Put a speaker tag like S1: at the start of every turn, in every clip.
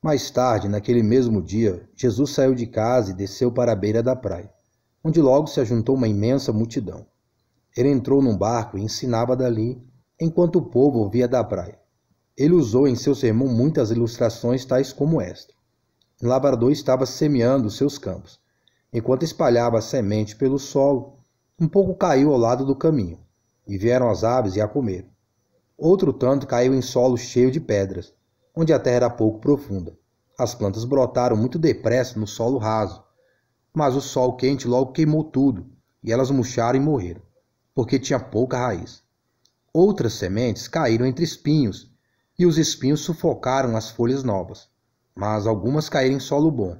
S1: Mais tarde, naquele mesmo dia, Jesus saiu de casa e desceu para a beira da praia, onde logo se ajuntou uma imensa multidão. Ele entrou num barco e ensinava dali, enquanto o povo ouvia da praia. Ele usou em seu sermão muitas ilustrações tais como esta. Um lavrador estava semeando os seus campos. Enquanto espalhava a semente pelo solo, um pouco caiu ao lado do caminho, e vieram as aves e a comeram. Outro tanto caiu em solo cheio de pedras, onde a terra era pouco profunda. As plantas brotaram muito depressa no solo raso, mas o sol quente logo queimou tudo, e elas murcharam e morreram, porque tinha pouca raiz. Outras sementes caíram entre espinhos, e os espinhos sufocaram as folhas novas. Mas algumas caíram em solo bom,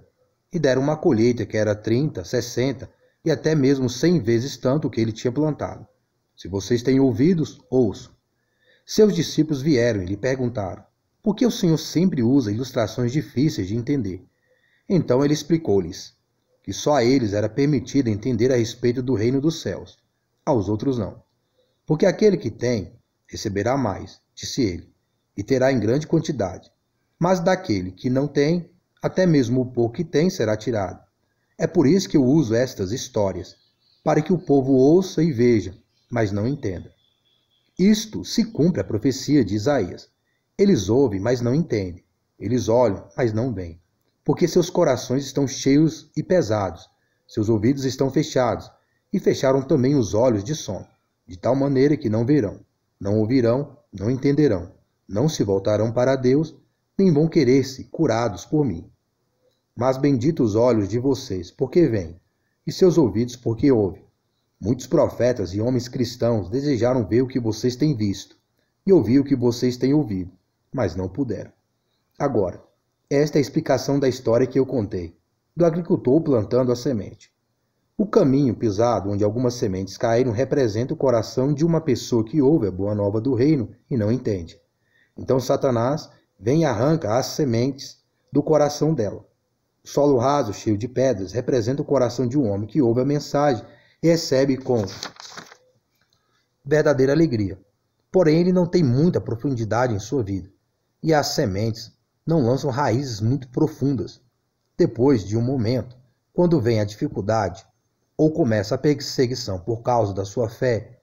S1: e deram uma colheita que era 30, 60 e até mesmo 100 vezes tanto que ele tinha plantado. Se vocês têm ouvidos, ouçam. Seus discípulos vieram e lhe perguntaram: por que o Senhor sempre usa ilustrações difíceis de entender? Então ele explicou-lhes que só a eles era permitido entender a respeito do reino dos céus, aos outros não. Porque aquele que tem, receberá mais, disse ele, e terá em grande quantidade. Mas daquele que não tem, até mesmo o pouco que tem será tirado. É por isso que eu uso estas histórias, para que o povo ouça e veja, mas não entenda. Isto se cumpre a profecia de Isaías. Eles ouvem, mas não entendem. Eles olham, mas não veem. Porque seus corações estão cheios e pesados. Seus ouvidos estão fechados, e fecharam também os olhos de sono, de tal maneira que não verão, não ouvirão, não entenderão, não se voltarão para Deus, nem vão querer-se curados por mim. Mas benditos os olhos de vocês, porque veem, e seus ouvidos, porque ouvem. Muitos profetas e homens cristãos desejaram ver o que vocês têm visto, e ouvir o que vocês têm ouvido, mas não puderam. Agora, esta é a explicação da história que eu contei, do agricultor plantando a semente. O caminho pisado, onde algumas sementes caíram, representa o coração de uma pessoa que ouve a boa nova do reino e não entende. Então Satanás vem e arranca as sementes do coração dela. O solo raso, cheio de pedras, representa o coração de um homem que ouve a mensagem e recebe com verdadeira alegria. Porém, ele não tem muita profundidade em sua vida, e as sementes não lançam raízes muito profundas. Depois de um momento, quando vem a dificuldade, ou começa a perseguição por causa da sua fé,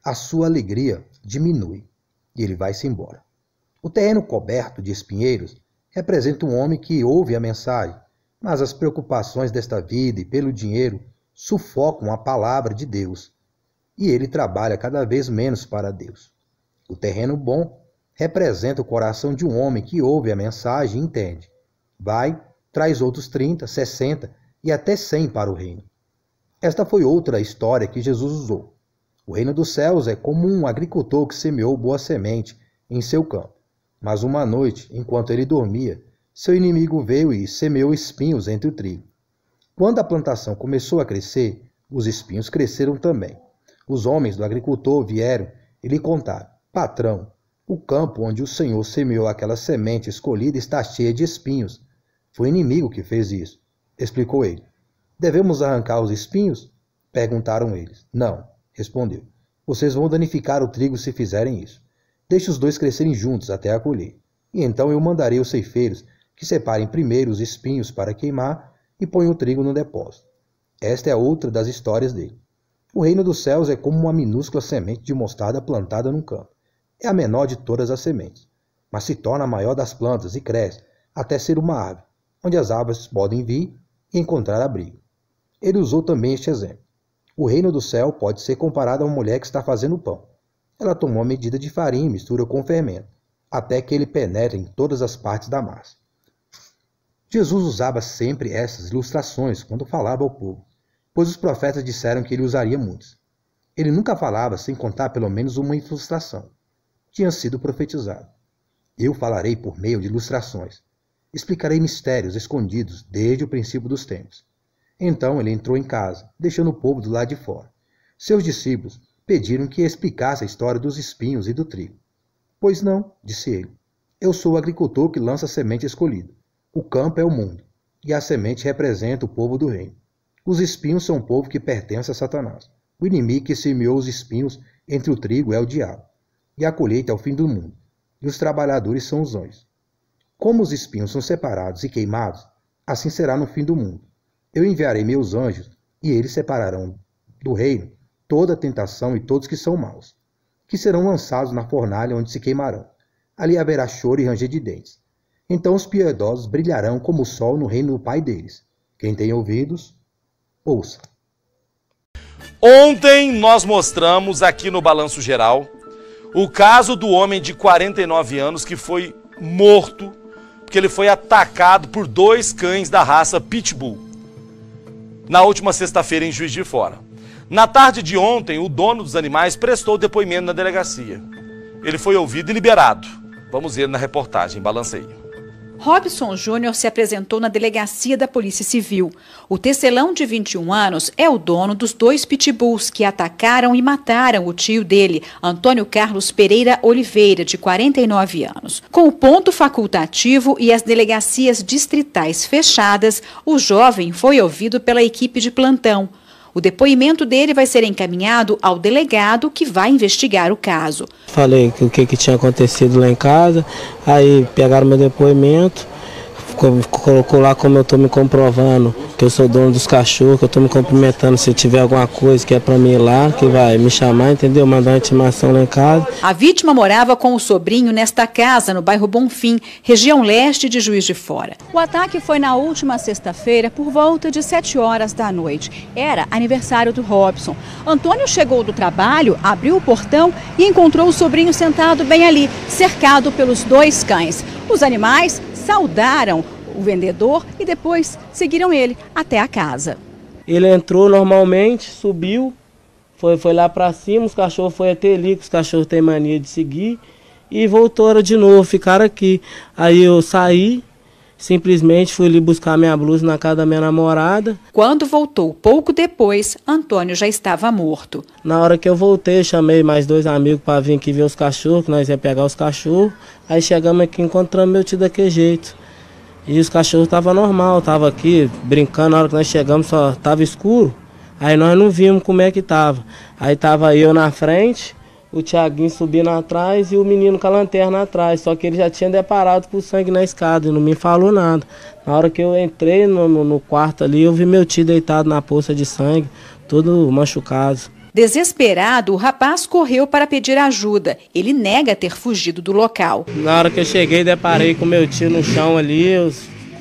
S1: a sua alegria diminui, e ele vai-se embora. O terreno coberto de espinheiros representa um homem que ouve a mensagem, mas as preocupações desta vida e pelo dinheiro sufocam a palavra de Deus, e ele trabalha cada vez menos para Deus. O terreno bom representa o coração de um homem que ouve a mensagem e entende. Vai, traz outros 30, 60 e até 100 para o reino. Esta foi outra história que Jesus usou. O reino dos céus é como um agricultor que semeou boa semente em seu campo. Mas uma noite, enquanto ele dormia, seu inimigo veio e semeou espinhos entre o trigo. Quando a plantação começou a crescer, os espinhos cresceram também. Os homens do agricultor vieram e lhe contaram: patrão, o campo onde o Senhor semeou aquela semente escolhida está cheio de espinhos. Foi o inimigo que fez isso, explicou ele. Devemos arrancar os espinhos? Perguntaram eles. Não, respondeu. Vocês vão danificar o trigo se fizerem isso. Deixe os dois crescerem juntos até a colher. E então eu mandarei os ceifeiros que separem primeiro os espinhos para queimar e ponham o trigo no depósito. Esta é outra das histórias dele. O reino dos céus é como uma minúscula semente de mostarda plantada num campo. É a menor de todas as sementes, mas se torna a maior das plantas e cresce até ser uma árvore, onde as aves podem vir e encontrar abrigo. Ele usou também este exemplo. O reino do céu pode ser comparado a uma mulher que está fazendo pão. Ela tomou uma medida de farinha e mistura com fermento, até que ele penetre em todas as partes da massa. Jesus usava sempre essas ilustrações quando falava ao povo, pois os profetas disseram que ele usaria muitas. Ele nunca falava sem contar pelo menos uma ilustração. Tinha sido profetizado. Eu falarei por meio de ilustrações. Explicarei mistérios escondidos desde o princípio dos tempos. Então ele entrou em casa, deixando o povo do lado de fora. Seus discípulos pediram que explicasse a história dos espinhos e do trigo. Pois não, disse ele. Eu sou o agricultor que lança a semente escolhida. O campo é o mundo, e a semente representa o povo do reino. Os espinhos são o povo que pertence a Satanás. O inimigo que semeou os espinhos entre o trigo é o diabo. E a colheita é o fim do mundo. E os trabalhadores são os anjos. Como os espinhos são separados e queimados, assim será no fim do mundo. Eu enviarei meus anjos, e eles separarão do reino toda a tentação e todos que são maus, que serão lançados na fornalha onde se queimarão. Ali haverá choro e ranger de dentes. Então os piedosos brilharão como o sol no reino do Pai deles. Quem tem ouvidos, ouça.
S2: Ontem nós mostramos aqui no Balanço Geral o caso do homem de 49 anos que foi morto porque ele foi atacado por 2 cães da raça Pitbull na última sexta-feira em Juiz de Fora. Na tarde de ontem, o dono dos animais prestou depoimento na delegacia. Ele foi ouvido e liberado. Vamos ver na reportagem, balança aí.
S3: Robson Júnior se apresentou na delegacia da Polícia Civil. O tecelão de 21 anos é o dono dos 2 pitbulls que atacaram e mataram o tio dele, Antônio Carlos Pereira Oliveira, de 49 anos. Com o ponto facultativo e as delegacias distritais fechadas, o jovem foi ouvido pela equipe de plantão. O depoimento dele vai ser encaminhado ao delegado que vai investigar o caso.
S4: Falei o que tinha acontecido lá em casa, aí pegaram meu depoimento, colocou lá como eu estou me comprovando que eu sou dono dos cachorros, que eu estou me cumprimentando se tiver alguma coisa que é para mim ir lá, que vai me chamar, entendeu? Mandar uma intimação lá em casa.
S3: A vítima morava com o sobrinho nesta casa, no bairro Bonfim, região leste de Juiz de Fora. O ataque foi na última sexta-feira, por volta de 7 horas da noite. Era aniversário do Robson. Antônio chegou do trabalho, abriu o portão e encontrou o sobrinho sentado bem ali, cercado pelos 2 cães. Os animais saudaram o vendedor e depois seguiram ele até a casa.
S4: Ele entrou normalmente, subiu, foi lá para cima, os cachorros foram até ali, que os cachorros têm mania de seguir, e voltaram de novo, ficaram aqui. Aí eu saí, simplesmente fui ali buscar minha blusa na casa da minha namorada.
S3: Quando voltou pouco depois, Antônio já estava morto.
S4: Na hora que eu voltei, eu chamei mais 2 amigos para vir aqui ver os cachorros, que nós ia pegar os cachorros. Aí chegamos aqui e encontramos meu tio daquele jeito. E os cachorros estavam normal, estavam aqui brincando, na hora que nós chegamos só estava escuro. Aí nós não vimos como é que estava. Aí estava eu na frente, o Thiaguinho subindo atrás e o menino com a lanterna atrás. Só que ele já tinha deparado com sangue na escada e não me falou nada. Na hora que eu entrei no quarto ali, eu vi meu tio deitado na poça de sangue, todo machucado.
S3: Desesperado, o rapaz correu para pedir ajuda. Ele nega ter fugido do local.
S4: Na hora que eu cheguei, deparei com meu tio no chão ali, eu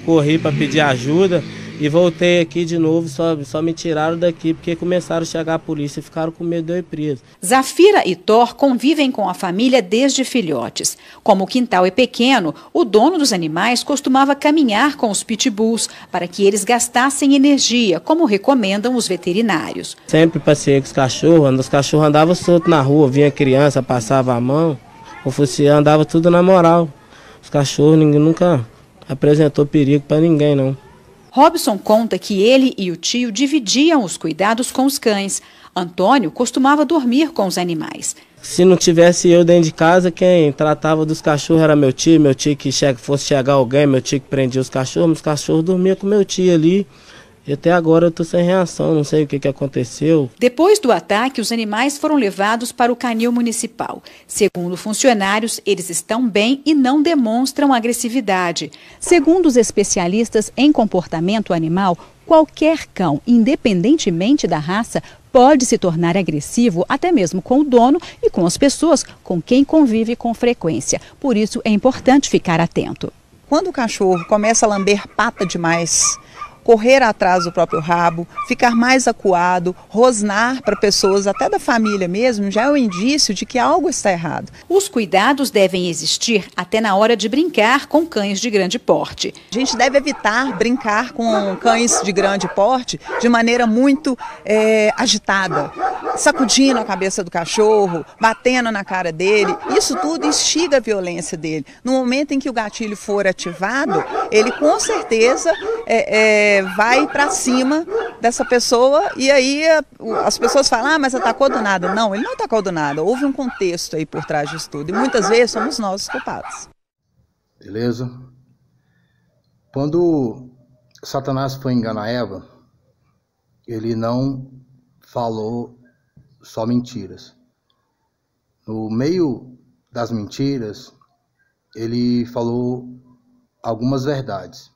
S4: corri para pedir ajuda e voltei aqui de novo, só me tiraram daqui porque começaram a chegar a polícia e ficaram com medo de eu ir preso.
S3: Zafira e Thor convivem com a família desde filhotes. Como o quintal é pequeno, o dono dos animais costumava caminhar com os pitbulls para que eles gastassem energia, como recomendam os veterinários.
S4: Sempre passei com os cachorros andavam soltos na rua, vinha criança, passava a mão, o focinho andava tudo na moral. Os cachorros, ninguém nunca apresentou perigo para ninguém, não.
S3: Robson conta que ele e o tio dividiam os cuidados com os cães. Antônio costumava dormir com os animais.
S4: Se não tivesse eu dentro de casa, quem tratava dos cachorros era meu tio que fosse chegar alguém, meu tio que prendia os cachorros dormiam com meu tio ali. E até agora eu estou sem reação, não sei o que aconteceu.
S3: Depois do ataque, os animais foram levados para o canil municipal. Segundo funcionários, eles estão bem e não demonstram agressividade. Segundo os especialistas em comportamento animal, qualquer cão, independentemente da raça, pode se tornar agressivo até mesmo com o dono e com as pessoas com quem convive com frequência. Por isso é importante ficar atento.
S5: Quando o cachorro começa a lamber pata demais, correr atrás do próprio rabo, ficar mais acuado, rosnar para pessoas até da família mesmo, já é um indício de que algo está errado.
S3: Os cuidados devem existir até na hora de brincar com cães de grande porte.
S5: A gente deve evitar brincar com cães de grande porte de maneira muito agitada, sacudindo a cabeça do cachorro, batendo na cara dele. Isso tudo instiga a violência dele. No momento em que o gatilho for ativado, ele com certeza vai para cima dessa pessoa e aí as pessoas falam, mas atacou do nada. Não, ele não atacou do nada, houve um contexto aí por trás disso tudo e muitas vezes somos nós os culpados.
S1: Beleza? Quando Satanás foi enganar Eva, ele não falou só mentiras. No meio das mentiras, ele falou algumas verdades.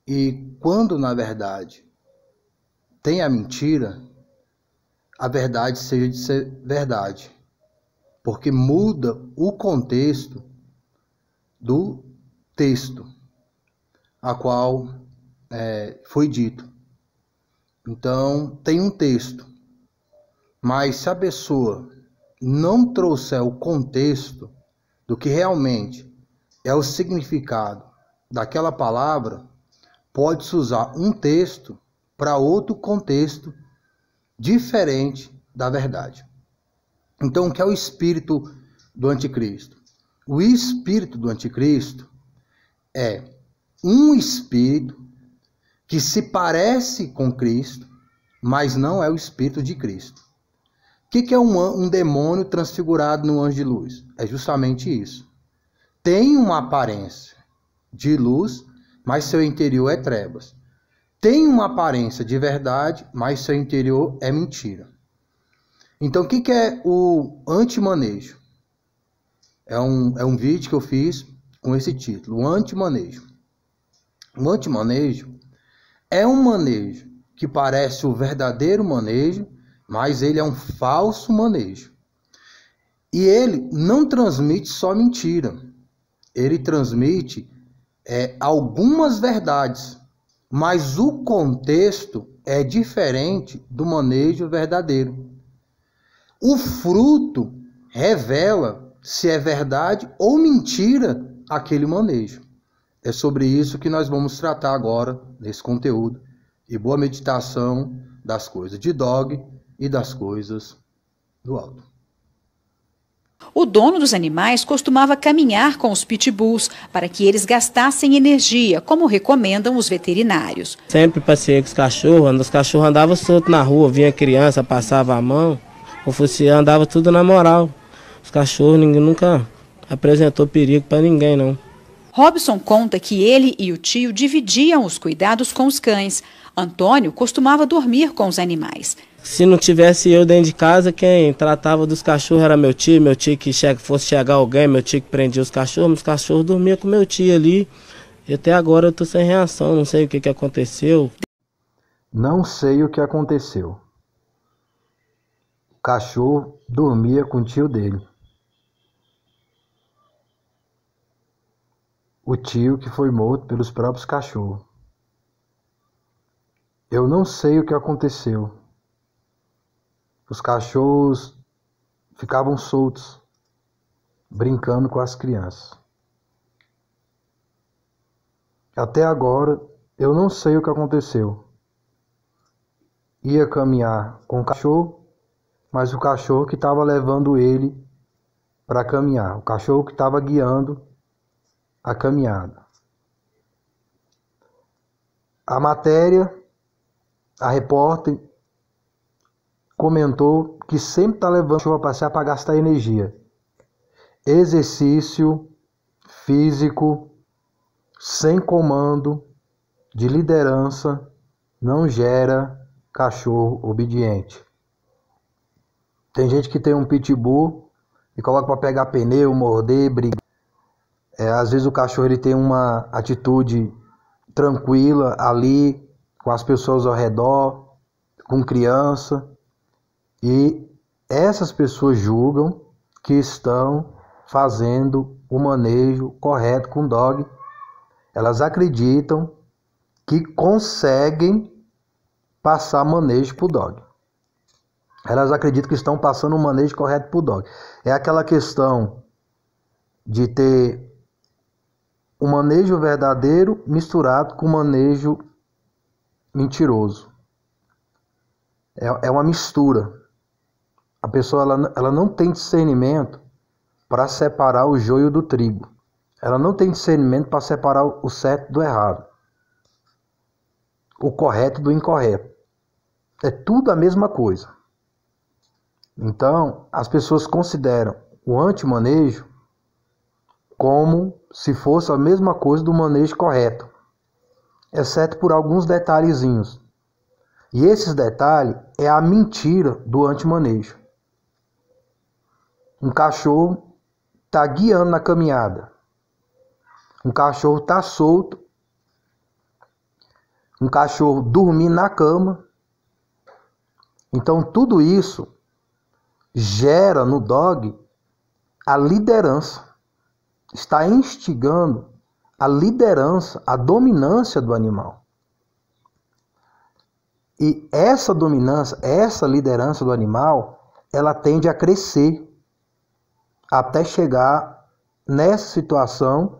S1: E quando, na verdade, tem a mentira, a verdade seja de ser verdade, porque muda o contexto do texto a qual foi dito. Então, tem um texto, mas se a pessoa não trouxer o contexto do que realmente é o significado daquela palavra, pode-se usar um texto para outro contexto diferente da verdade. Então, o que é o espírito do anticristo? O espírito do anticristo é um espírito que se parece com Cristo, mas não é o espírito de Cristo. O que é um demônio transfigurado no anjo de luz? É justamente isso. Tem uma aparência de luz, mas seu interior é trevas. Tem uma aparência de verdade, mas seu interior é mentira. Então, o que é o antimanejo? É um vídeo que eu fiz com esse título, o antimanejo. O antimanejo é um manejo que parece o verdadeiro manejo, mas ele é um falso manejo. E ele não transmite só mentira. Ele transmite algumas verdades, mas o contexto é diferente do manejo verdadeiro. O fruto revela se é verdade ou mentira aquele manejo. É sobre isso que nós vamos tratar agora nesse conteúdo. E boa meditação das coisas de Dog e das coisas do alto.
S3: O dono dos animais costumava caminhar com os pitbulls para que eles gastassem energia, como recomendam os veterinários.
S4: Sempre passei com os cachorros andavam soltos na rua, vinha criança, passava a mão, o focinho andava tudo na moral. Os cachorros, ninguém nunca apresentou perigo para ninguém, não.
S3: Robson conta que ele e o tio dividiam os cuidados com os cães. Antônio costumava dormir com os animais.
S4: Se não tivesse eu dentro de casa, quem tratava dos cachorros era meu tio que fosse chegar alguém, meu tio que prendia os cachorros dormiam com meu tio ali. E até agora eu tô sem reação, não sei o que aconteceu.
S1: Não sei o que aconteceu. O cachorro dormia com o tio dele. O tio que foi morto pelos próprios cachorros. Eu não sei o que aconteceu. Os cachorros ficavam soltos, brincando com as crianças. Até agora, eu não sei o que aconteceu. Ia caminhar com o cachorro, mas o cachorro que estava levando ele para caminhar. O cachorro que estava guiando a caminhada. A matéria, a repórter comentou que sempre está levando o cachorro a passear para gastar energia. Exercício físico sem comando de liderança não gera cachorro obediente. Tem gente que tem um pitbull e coloca para pegar pneu, morder, brigar. Às vezes o cachorro ele tem uma atitude tranquila ali com as pessoas ao redor, com criança, e essas pessoas julgam que estão fazendo o manejo correto com o dog. Elas acreditam que conseguem passar manejo para o dog. Elas acreditam que estão passando o manejo correto para o dog. É aquela questão de ter o manejo verdadeiro misturado com o manejo mentiroso. É uma mistura. A pessoa ela não tem discernimento para separar o joio do trigo. Ela não tem discernimento para separar o certo do errado. O correto do incorreto. É tudo a mesma coisa. Então, as pessoas consideram o antimanejo como se fosse a mesma coisa do manejo correto, exceto por alguns detalhezinhos. E esses detalhes é a mentira do antimanejo. Um cachorro está guiando na caminhada. um cachorro está solto, um cachorro dormindo na cama. Então tudo isso gera no dog a liderança, está instigando a liderança, a dominância do animal. E essa dominância, essa liderança do animal, ela tende a crescer até chegar nessa situação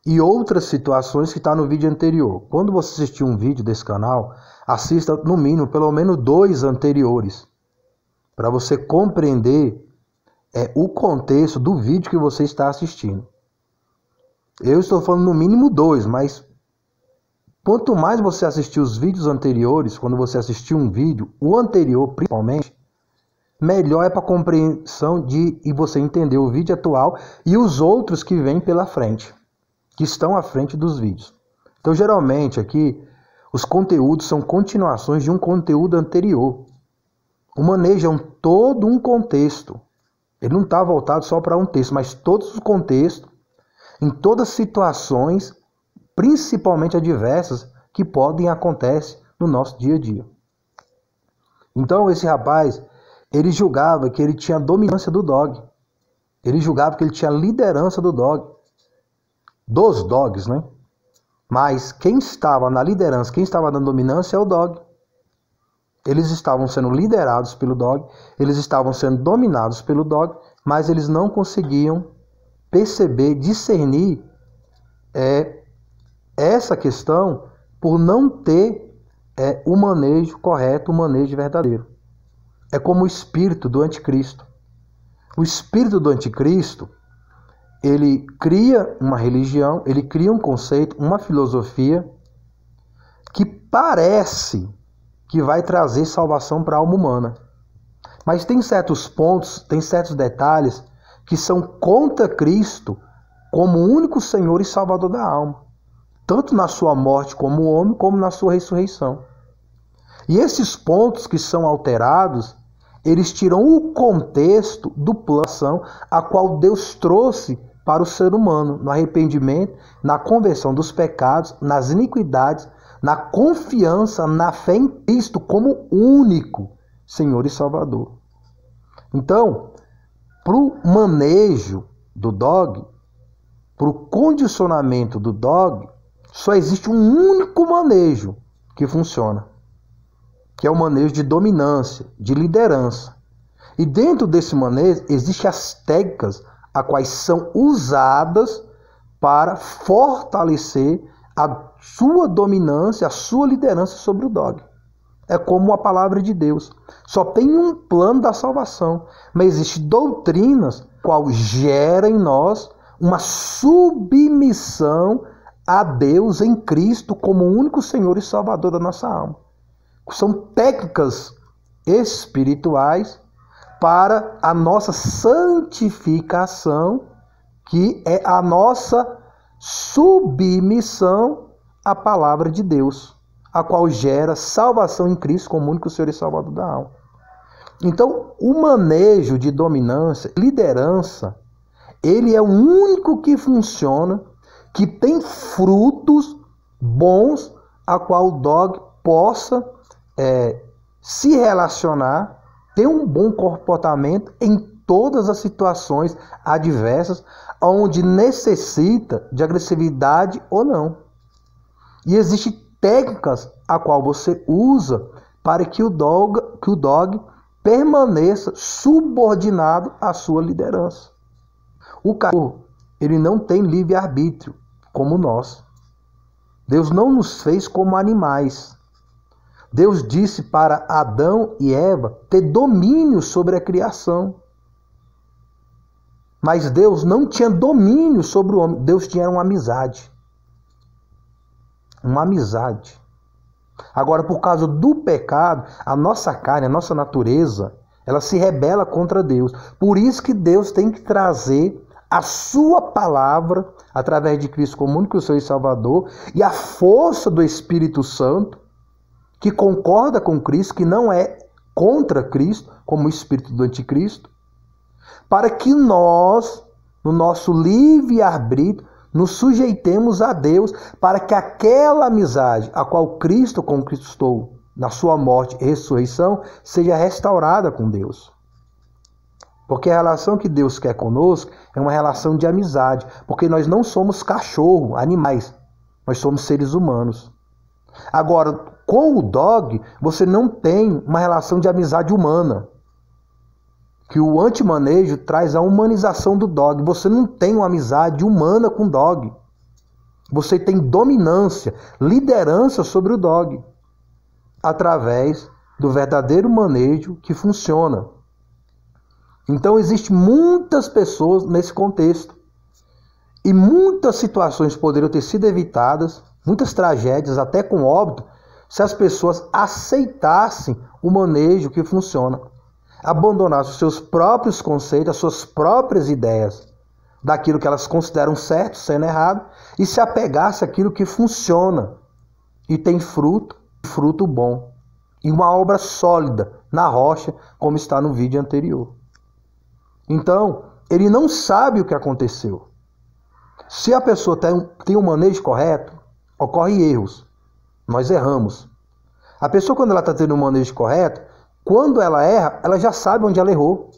S1: e outras situações que está no vídeo anterior. Quando você assistir um vídeo desse canal, assista no mínimo, pelo menos 2 anteriores, para você compreender o contexto do vídeo que você está assistindo. Eu estou falando no mínimo 2, mas quanto mais você assistir os vídeos anteriores, quando você assistir um vídeo, o anterior principalmente, melhor é para a compreensão e você entender o vídeo atual e os outros que vêm pela frente, que estão à frente dos vídeos. Então, geralmente, aqui, os conteúdos são continuações de um conteúdo anterior. O manejo é todo um contexto. Ele não está voltado só para um texto, mas todos os contextos, em todas as situações, principalmente adversas, que podem acontecer no nosso dia a dia. Então, esse rapaz, ele julgava que ele tinha dominância do dog. Ele julgava que ele tinha liderança do dog. Dos dogs, né? Mas quem estava na liderança, quem estava na dominância é o dog. Eles estavam sendo liderados pelo dog, eles estavam sendo dominados pelo dog, mas eles não conseguiam perceber, discernir essa questão por não ter o manejo correto, o manejo verdadeiro. É como o espírito do anticristo. O espírito do anticristo, ele cria uma religião, ele cria um conceito, uma filosofia que parece que vai trazer salvação para a alma humana. Mas tem certos pontos, tem certos detalhes que são contra Cristo como o único Senhor e Salvador da alma. Tanto na sua morte como homem, como na sua ressurreição. E esses pontos que são alterados, eles tiram o contexto do plano a qual Deus trouxe para o ser humano, no arrependimento, na conversão dos pecados, nas iniquidades, na confiança, na fé em Cristo como único Senhor e Salvador. Então, para o manejo do dog, para o condicionamento do dog, só existe um único manejo que funciona, que é o manejo de dominância, de liderança. E dentro desse manejo, existem as técnicas a quais são usadas para fortalecer a sua dominância, a sua liderança sobre o dog. É como a palavra de Deus. Só tem um plano da salvação, mas existem doutrinas qual gera em nós uma submissão a Deus em Cristo como o único Senhor e Salvador da nossa alma. São técnicas espirituais para a nossa santificação, que é a nossa submissão à palavra de Deus, a qual gera salvação em Cristo como único Senhor e Salvador da alma. Então, o manejo de dominância, liderança, ele é o único que funciona, que tem frutos bons, a qual o dog possa se relacionar, ter um bom comportamento em todas as situações adversas, onde necessita de agressividade ou não. E existem técnicas a qual você usa para que o dog permaneça subordinado à sua liderança. O cachorro, ele não tem livre-arbítrio como nós. Deus não nos fez como animais. Deus disse para Adão e Eva ter domínio sobre a criação. Mas Deus não tinha domínio sobre o homem. Deus tinha uma amizade. Uma amizade. Agora, por causa do pecado, a nossa carne, a nossa natureza, ela se rebela contra Deus. Por isso que Deus tem que trazer a sua palavra, através de Cristo como único Senhor e Salvador, e a força do Espírito Santo, que concorda com Cristo, que não é contra Cristo, como o espírito do anticristo, para que nós, no nosso livre-arbítrio, nos sujeitemos a Deus para que aquela amizade a qual Cristo conquistou na sua morte e ressurreição seja restaurada com Deus. Porque a relação que Deus quer conosco é uma relação de amizade, porque nós não somos cachorro, animais, nós somos seres humanos. Agora, com o dog, você não tem uma relação de amizade humana. Que o antimanejo traz a humanização do dog. Você não tem uma amizade humana com o dog. Você tem dominância, liderança sobre o dog, através do verdadeiro manejo que funciona. Então, existem muitas pessoas nesse contexto. E muitas situações poderiam ter sido evitadas, muitas tragédias, até com óbito, se as pessoas aceitassem o manejo que funciona. Abandonassem os seus próprios conceitos, as suas próprias ideias daquilo que elas consideram certo, sendo errado, e se apegassem àquilo que funciona e tem fruto, fruto bom, e uma obra sólida na rocha, como está no vídeo anterior. Então, ele não sabe o que aconteceu. Se a pessoa tem um manejo correto, ocorrem erros. Nós erramos. A pessoa, quando ela está tendo um manejo correto, quando ela erra, ela já sabe onde ela errou.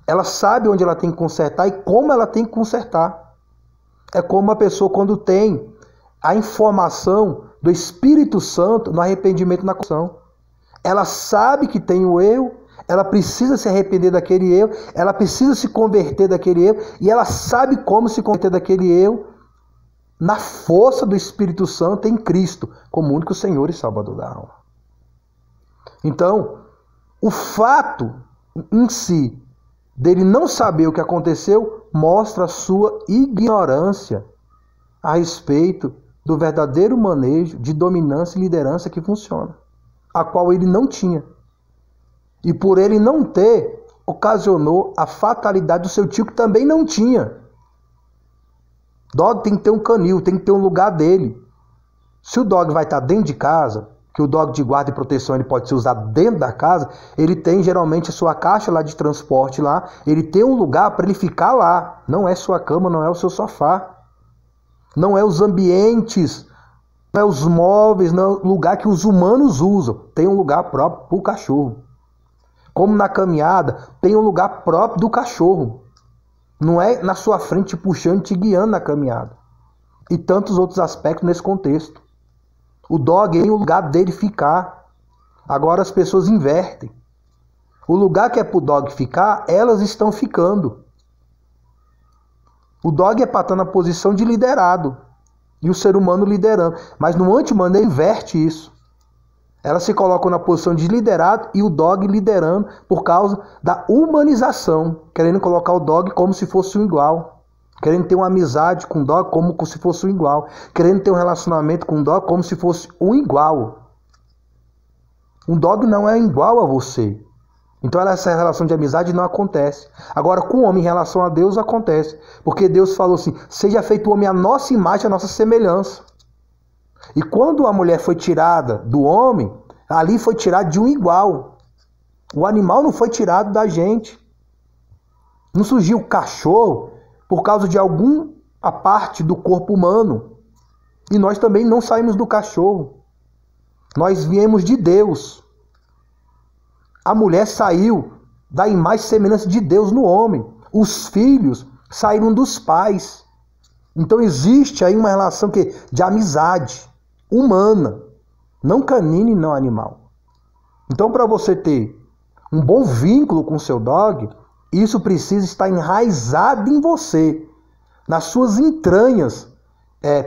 S1: Ela sabe onde ela tem que consertar e como ela tem que consertar. É como a pessoa quando tem a informação do Espírito Santo no arrependimento e na confissão. Ela sabe que tem o erro, ela precisa se arrepender daquele erro, ela precisa se converter daquele erro, e ela sabe como se converter daquele erro na força do Espírito Santo em Cristo, como único Senhor e Salvador da alma. Então, o fato em si dele não saber o que aconteceu mostra a sua ignorância a respeito do verdadeiro manejo de dominância e liderança que funciona, a qual ele não tinha. E por ele não ter, ocasionou a fatalidade do seu tio, que também não tinha. Dog tem que ter um canil, tem que ter um lugar dele. Se o dog vai estar dentro de casa, que o dog de guarda e proteção ele pode ser usado dentro da casa, ele tem geralmente a sua caixa lá de transporte lá, ele tem um lugar para ele ficar lá. Não é sua cama, não é o seu sofá. Não é os ambientes, não é os móveis, não é o lugar que os humanos usam. Tem um lugar próprio para o cachorro. Como na caminhada, tem um lugar próprio do cachorro. Não é na sua frente te puxando, te guiando na caminhada. E tantos outros aspectos nesse contexto. O dog tem o lugar dele ficar. Agora as pessoas invertem. O lugar que é para o dog ficar, elas estão ficando. O dog é para estar na posição de liderado. E o ser humano liderando. Mas no antimanejo inverte isso. Elas se colocam na posição de liderado e o dog liderando por causa da humanização. Querendo colocar o dog como se fosse um igual. Querendo ter uma amizade com o dog como se fosse um igual. Querendo ter um relacionamento com o dog como se fosse um igual. Um dog não é igual a você. Então essa relação de amizade não acontece. Agora com o homem em relação a Deus acontece. Porque Deus falou assim, seja feito o homem a nossa imagem, a nossa semelhança. E quando a mulher foi tirada do homem, ali foi tirada de um igual. O animal não foi tirado da gente. Não surgiu o cachorro por causa de alguma parte do corpo humano. E nós também não saímos do cachorro. Nós viemos de Deus. A mulher saiu da imagem e semelhança de Deus no homem. Os filhos saíram dos pais. Então existe aí uma relação de amizade humana, não canina e não animal. Então, para você ter um bom vínculo com o seu dog, isso precisa estar enraizado em você, nas suas entranhas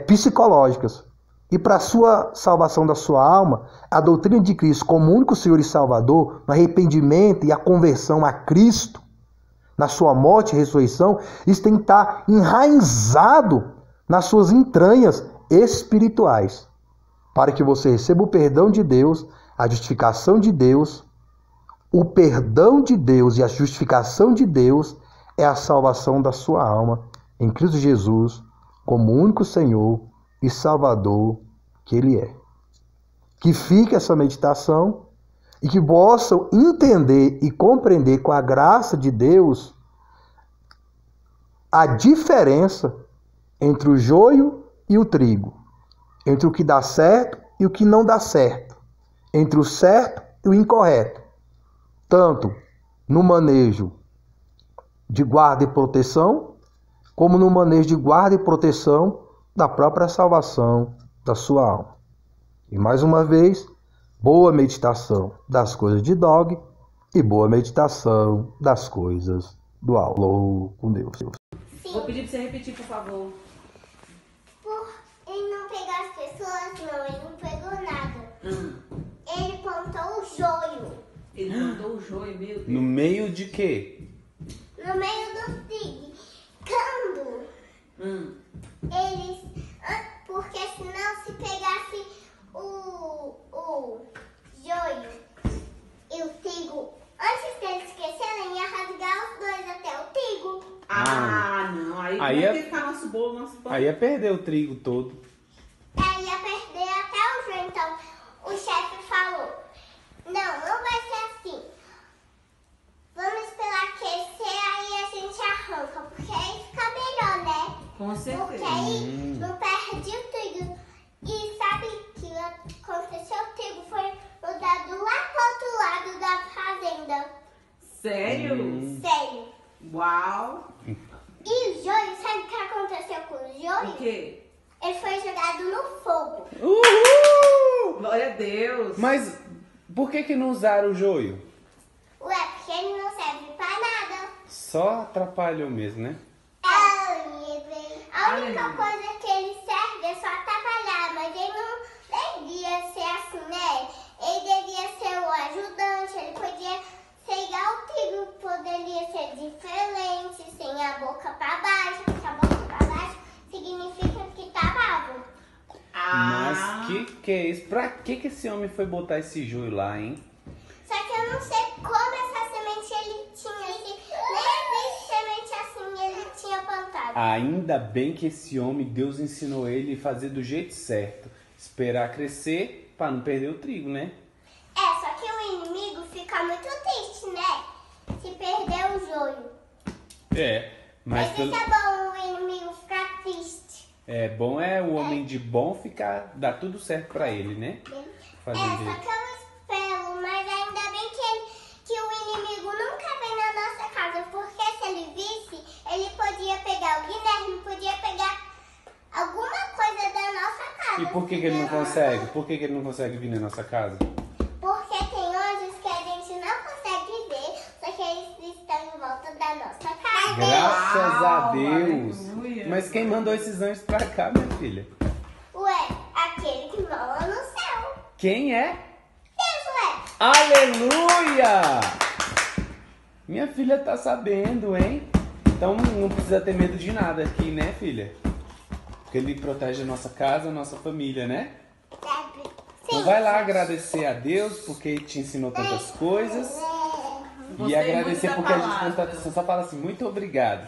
S1: psicológicas. E para a sua salvação da sua alma, a doutrina de Cristo como único Senhor e Salvador, no arrependimento e a conversão a Cristo, na sua morte e ressurreição, isso tem que estar enraizado nas suas entranhas espirituais, para que você receba o perdão de Deus, a justificação de Deus. O perdão de Deus e a justificação de Deus é a salvação da sua alma em Cristo Jesus, como único Senhor e Salvador que Ele é. Que fique essa meditação e que possam entender e compreender com a graça de Deus a diferença entre o joio e o trigo, entre o que dá certo e o que não dá certo, entre o certo e o incorreto, tanto no manejo de guarda e proteção, como no manejo de guarda e proteção da própria salvação da sua alma. E mais uma vez, boa meditação das coisas de Dog e boa meditação das coisas do alto. Com Deus.
S6: Vou pedir pra você repetir, por favor.
S7: Ele não pegou as pessoas, não. Ele não pegou nada. Ele plantou o joio.
S6: Ele mandou o joio, meu Deus.
S8: No meio de quê?
S7: No meio do trigo. Quando eles... Porque senão se pegasse o joio e o trigo, antes deles crescerem, ia rasgar os dois até o trigo.
S6: Não. Aí vai ficar nosso bolo, nosso pão.
S8: Aí ia perder o trigo todo.
S7: Aí ia perder até o joio. Então, o chefe falou, não vai ser assim. Vamos esperar crescer, aí a gente arranca, porque aí fica melhor, né?
S6: Com certeza.
S7: Porque aí não perde o trigo. E sabe o que aconteceu? O trigo foi mudado lá pro outro lado da fazenda.
S6: Sério?
S7: Sério.
S6: Uau.
S7: E o joio, sabe o que aconteceu com o joio?
S6: O quê?
S7: Ele foi jogado no fogo.
S8: Uhul!
S6: Glória a Deus.
S8: Mas por que não usaram o joio?
S7: Ué, porque ele não serve pra nada.
S8: Só atrapalhou mesmo, né?
S7: A única coisa que ele serve é só atrapalhar, mas ele não devia ser assim, né? Ele devia ser o ajudante, ele podia ser igual o trigo, poderia ser diferente, sem a boca pra baixo, porque a boca pra baixo significa que tá bravo.
S8: Mas que é isso? Pra que esse homem foi botar esse joio lá, hein?
S7: Só que eu não sei como essa semente ele tinha, nem existe semente assim ele tinha plantado.
S8: Ainda bem que esse homem, Deus ensinou ele a fazer do jeito certo. Esperar crescer para não perder o trigo, né?
S7: Só que o inimigo fica muito triste, né? Se perder o joio.
S8: Mas
S7: Isso é bom, o inimigo ficar triste.
S8: bom o homem de bom dar tudo certo para ele, né?
S7: Só que eu espero, mas ainda bem que o inimigo nunca vem na nossa casa, porque se ele visse, ele podia pegar o Guilherme, podia pegar alguma coisa da nossa casa.
S8: E por que ele não consegue? Por que ele não consegue vir na nossa casa?
S7: Porque tem anjos que a gente não consegue ver, só que eles estão em volta da nossa casa.
S8: Graças a Deus!
S6: Aleluia.
S8: Mas quem mandou esses anjos pra cá, minha filha?
S7: Ué, aquele que mora no céu.
S8: Quem é?
S7: Deus,
S8: Aleluia! Minha filha tá sabendo, hein? Então não precisa ter medo de nada aqui, né, filha? Porque ele protege a nossa casa, a nossa família, né? Então vai lá agradecer a Deus porque ele te ensinou tantas coisas. E
S6: Gostei
S8: agradecer
S6: muito da
S8: porque a gente
S6: palavra.
S8: presta atenção. Só fala assim, muito obrigado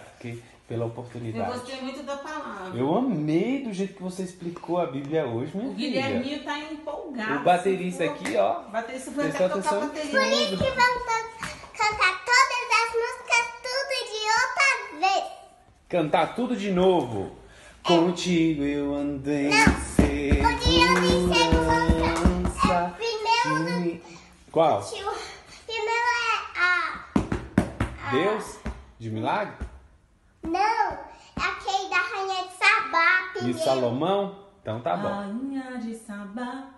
S8: pela
S6: Eu
S8: oportunidade.
S6: gostei muito da palavra.
S8: Eu amei do jeito que você explicou a Bíblia hoje, minha
S6: O
S8: filha.
S6: Guilherminho tá empolgado.
S8: O baterista aqui, ó.
S6: O baterista foi
S8: Prestou
S6: até tocar
S8: atenção
S6: bateria.
S7: Por isso que vamos cantar todas as músicas tudo de outra vez.
S8: Cantar tudo de novo. Contigo eu andei em segurança.
S7: Primeiro,
S8: Qual?
S7: primeiro é a...
S8: Deus? De milagre?
S7: Não, é aquele da Rainha de Sabá.
S8: De
S7: Primeiro.
S8: Salomão? Então tá bom.
S6: Rainha de Sabá.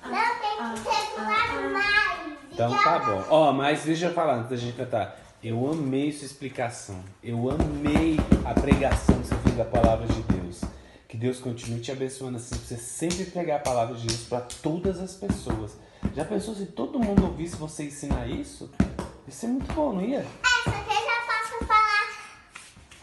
S7: Não, tem que regular mais.
S8: Então tá bom. Ó, mas deixa eu falar antes da gente cantar. Eu amei sua explicação. Eu amei a pregação que você fez da palavra de Deus. Que Deus continue te abençoando assim, pra você sempre pregar a palavra de Deus para todas as pessoas. Já pensou se todo mundo ouvisse você ensinar isso? Ia ser muito bom, não ia?
S7: Só que eu já posso falar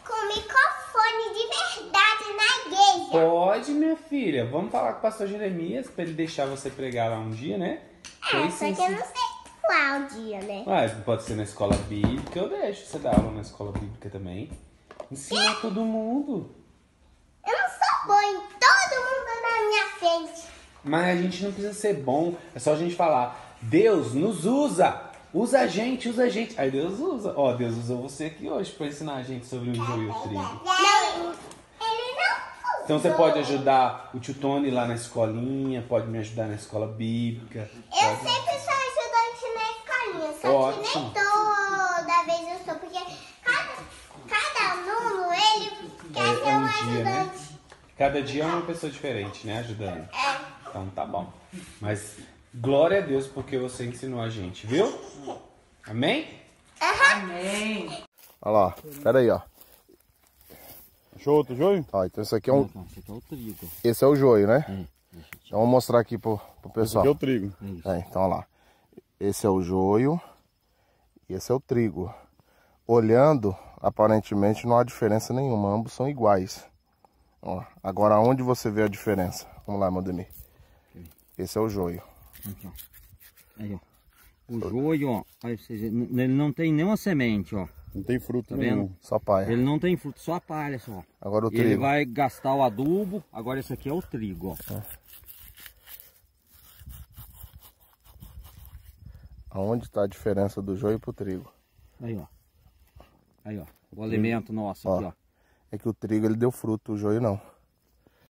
S7: com microfone de verdade na igreja.
S8: Pode, minha filha. Vamos falar com o pastor Jeremias pra ele deixar você pregar lá um dia, né?
S7: Só que eu não sei qual dia, né?
S8: Pode ser na escola bíblica, eu deixo você dar aula na escola bíblica também. Ensina todo mundo.
S7: Eu não sou boa em todo mundo na minha frente.
S8: Mas a gente não precisa ser bom, é só a gente falar, Deus nos usa. Usa a gente, usa a gente. Aí Deus usa. Ó, Deus usou você aqui hoje para ensinar a gente sobre o joio e o trigo.
S7: Não, ele não.
S8: Então você pode ajudar o tio Tony lá na escolinha, pode me ajudar na escola bíblica.
S7: Eu sempre sou ajudante na escolinha, só que nem toda vez eu sou, porque cada aluno, ele quer ser um
S8: dia, né?
S7: ajudante.
S8: Cada dia é uma pessoa diferente, né? Ajudando.
S7: É.
S8: Então tá bom. Mas glória a Deus porque você ensinou a gente, viu? Amém?
S6: Amém.
S9: Olha lá, pera aí, ó.
S10: Achou outro joio?
S9: Ó, então isso aqui é um...
S10: Esse aqui é o trigo.
S9: Esse é o joio, né? Então vou mostrar aqui pro pessoal.
S10: Esse aqui é o trigo.
S9: Então olha lá. Esse é o joio e esse é o trigo. Olhando, aparentemente não há diferença nenhuma, ambos são iguais. Ó, agora onde você vê a diferença? Vamos lá, Modemir. Esse é o joio.
S10: Aqui, ó. Aí, ó. O joio, ó, aí, ele não tem nenhuma semente, ó.
S9: Não tem fruto
S10: tá
S9: nenhum,
S10: vendo?
S9: só palha.
S10: Ele não tem fruto, só a palha só.
S9: Agora o trigo.
S10: Ele vai gastar o adubo, agora esse aqui é o trigo, ó.
S9: Aonde está a diferença do joio pro trigo?
S10: Aí, ó. Aí, ó. O alimento nosso aqui, ó.
S9: É que o trigo ele deu fruto, o joio não.